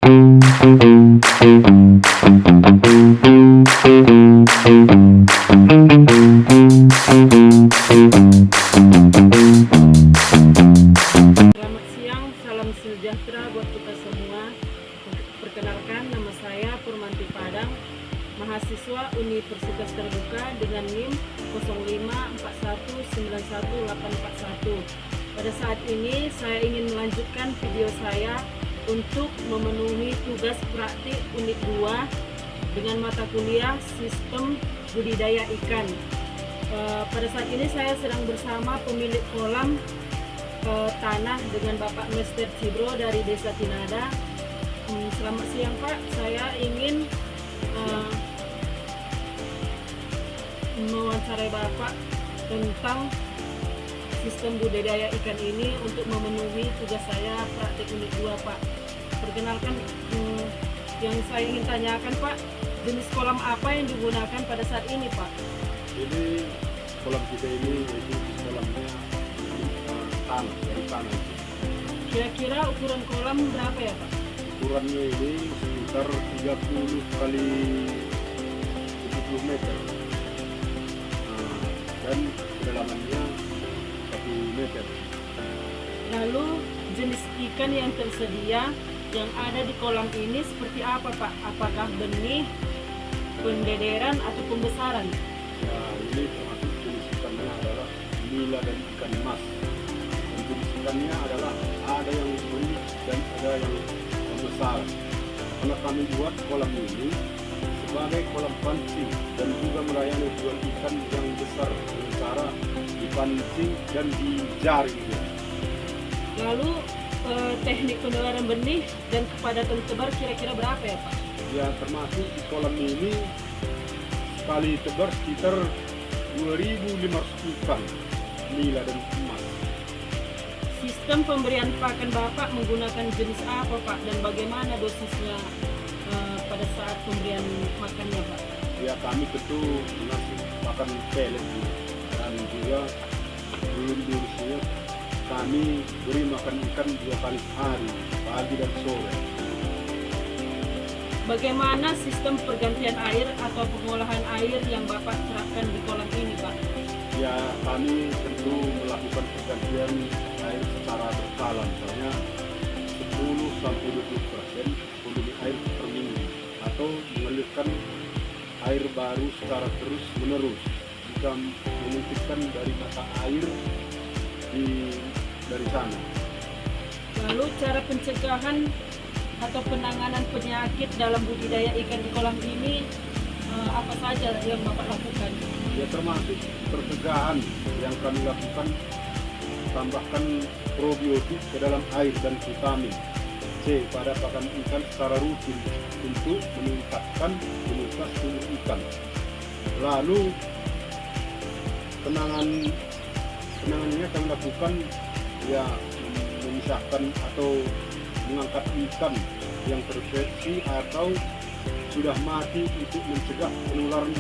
Selamat siang, salam sejahtera buat kita semua. Perkenalkan, nama saya Purmanti Padang, mahasiswa Universitas Terbuka dengan NIM 054191841. Pada saat ini saya ingin melanjutkan video saya untuk memenuhi tugas praktik unit 2 dengan mata kuliah Sistem Budidaya Ikan. Pada saat ini saya sedang bersama pemilik kolam tanah dengan Bapak Mester Cibro dari Desa Tinada. Selamat siang Pak, saya ingin mewawancarai Bapak tentang sistem budidaya ikan ini untuk memenuhi tugas saya praktik unit 2 Pak. Perkenalkan, yang saya ingin tanyakan Pak, jenis kolam apa yang digunakan pada saat ini Pak? Jadi kolam kita ini yaitu kolamnya tanah, dari tanah. Kira-kira ukuran kolam berapa ya Pak? Ukurannya ini sekitar 30 kali 70 meter. Dan kedalamannya 1 meter. Lalu jenis ikan yang tersedia yang ada di kolam ini seperti apa Pak? Apakah benih, pendederan atau pembesaran? Ya, ini termasuk jenis ikannya adalah nila dan ikan mas. Dan jenis ikannya adalah ada yang benih dan ada yang pembesaran. Karena kami buat kolam ini sebagai kolam pancing dan juga melayani jual ikan yang besar dengan cara dipancing dan dijaring. Lalu teknik penularan benih dan kepadatan tebar kira-kira berapa ya Pak? Ya, termasuk di kolam ini sekali tebar sekitar 2.500 ikan nila dan emas. Sistem pemberian pakan Bapak menggunakan jenis apa Pak dan bagaimana dosisnya pada saat pemberian makannya Pak? Ya, kami tentu mengasih makan pelet dan juga dulu-dulunya kami beri makan ikan 2 kali sehari, pagi dan sore. Bagaimana sistem pergantian air atau pengolahan air yang Bapak terapkan di kolam ini Pak? Ya, kami tentu melakukan pergantian air secara berkala, misalnya 10-20% volume air per minggu, atau mengalirkan air baru secara terus menerus jika memungkinkan dari mata air dari sana. Lalu cara pencegahan atau penanganan penyakit dalam budidaya ikan di kolam ini apa saja yang Bapak lakukan? Ya, termasuk pencegahan yang kami lakukan, tambahkan probiotik ke dalam air dan vitamin C pada pakan ikan secara rutin untuk meningkatkan imunitas tubuh ikan. Lalu penanganannya kami lakukan ya memisahkan atau mengangkat ikan yang terinfeksi atau sudah mati untuk mencegah penularan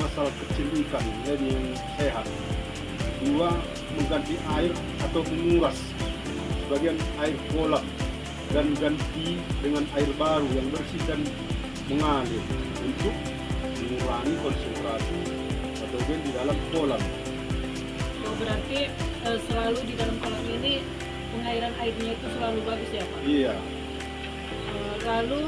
masalah kecil ikan jadi yang sehat. 2. Mengganti air atau menguras sebagian air kolam dan ganti dengan air baru yang bersih dan mengalir untuk mengurangi konsentrasi patogen di dalam kolam. Oh, berarti selalu di dalam kolam ini pengairan airnya itu selalu bagus ya Pak? Iya. Lalu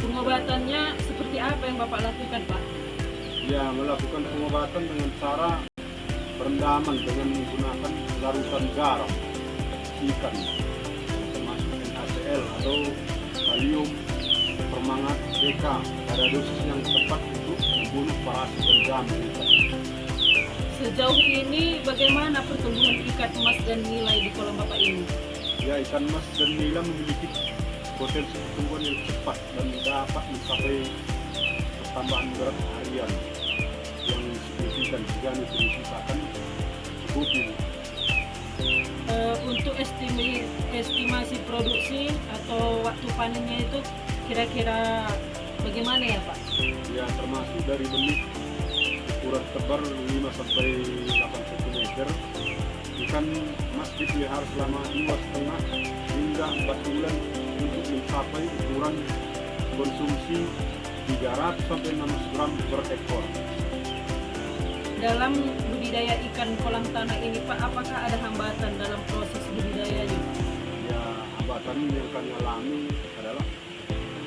pengobatannya seperti apa yang Bapak lakukan Pak? Ya, melakukan pengobatan dengan cara perendaman dengan menggunakan larutan garam ikan termasuk NaCl atau kalium permangat DK pada dosis yang tepat untuk membunuh parasit dan jamur ikan. Sejauh ini bagaimana pertumbuhan ikan emas dan nilai di kolam Bapak ini? Ya, ikan emas dan nila memiliki potensi pertumbuhan yang cepat dan dapat mencapai pertambahan berat harian yang signifikan jika nutrisi pakan cukup. Untuk estimasi produksi atau waktu panennya itu kira-kira bagaimana ya Pak? Ya, termasuk dari benih ukuran tebar 5-8 cm. Kita ikan emas dipelihara selama 2,5 hingga 4 bulan untuk mencapai ukuran konsumsi 300 sampai 600 gram per ekor. Dalam budidaya ikan kolam tanah ini Pak, apakah ada hambatan dalam proses budidayanya? Ya, hambatan yang kami alami adalah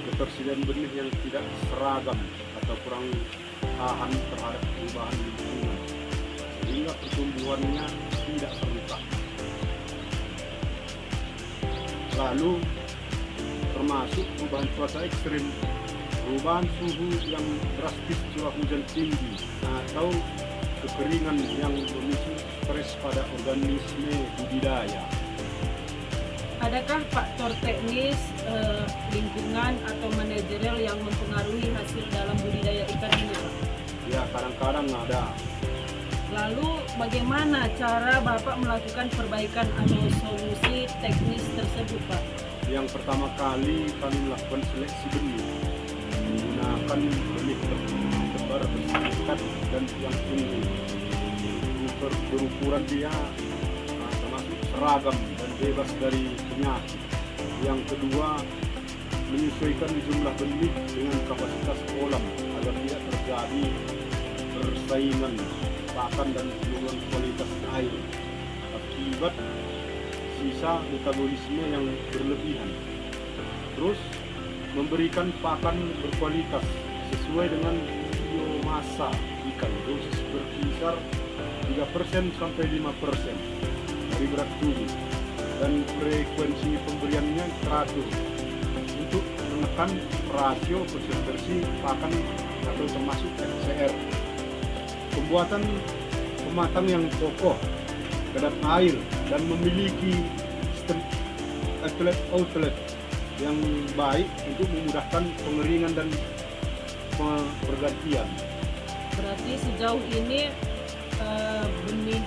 ketersediaan benih yang tidak seragam atau kurang tahan terhadap perubahan lingkungan, sehingga pertumbuhannya tidak serentak. Lalu termasuk perubahan cuaca ekstrim, perubahan suhu yang drastis, curah hujan tinggi, atau kekeringan yang memicu stres pada organisme budidaya. Adakah faktor teknis, lingkungan atau manajerial yang mempengaruhi hasil dalam budidaya ikan ini Pak? Ya, kadang-kadang ada. Lalu bagaimana cara Bapak melakukan perbaikan atau solusi teknis tersebut Pak? Yang pertama kali kami melakukan seleksi benih, menggunakan benih tersebar bersingkat dan yang tinggi, berukuran dia termasuk seragam dan bebas dari penyakit. Yang kedua, menyesuaikan jumlah benih dengan kapasitas kolam agar tidak terjadi persaingan pakan dan penurunan kualitas air akibat sisa metabolisme yang berlebihan. Terus, memberikan pakan berkualitas sesuai dengan biomasa ikan, dosis berkisar 3% sampai 5% dari berat tubuh, dan frekuensi pemberiannya teratur untuk menekan rasio konsentrasi pakan atau termasuk FCR. Pembuatan pematang yang kokoh, kedap air, dan memiliki sistem outlet yang baik untuk memudahkan pengeringan dan pergantian. Berarti sejauh ini benih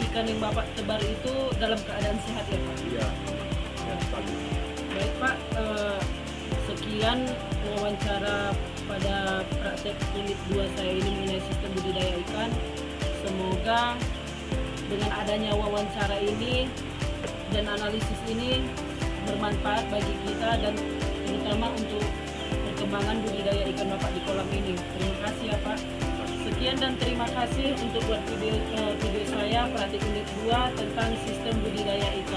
ikan yang Bapak tebar itu dalam keadaan sehat ya Pak? Iya, sehat sekali. Baik Pak, sekian wawancara pada praktek unit 2 saya ini mengenai sistem budidaya ikan. Semoga dengan adanya wawancara ini dan analisis ini bermanfaat bagi kita dan terutama untuk perkembangan budidaya ikan Bapak di kolam ini. Terima kasih ya Pak. Sekian dan terima kasih untuk buat video saya praktik unit 2 tentang sistem budidaya ikan.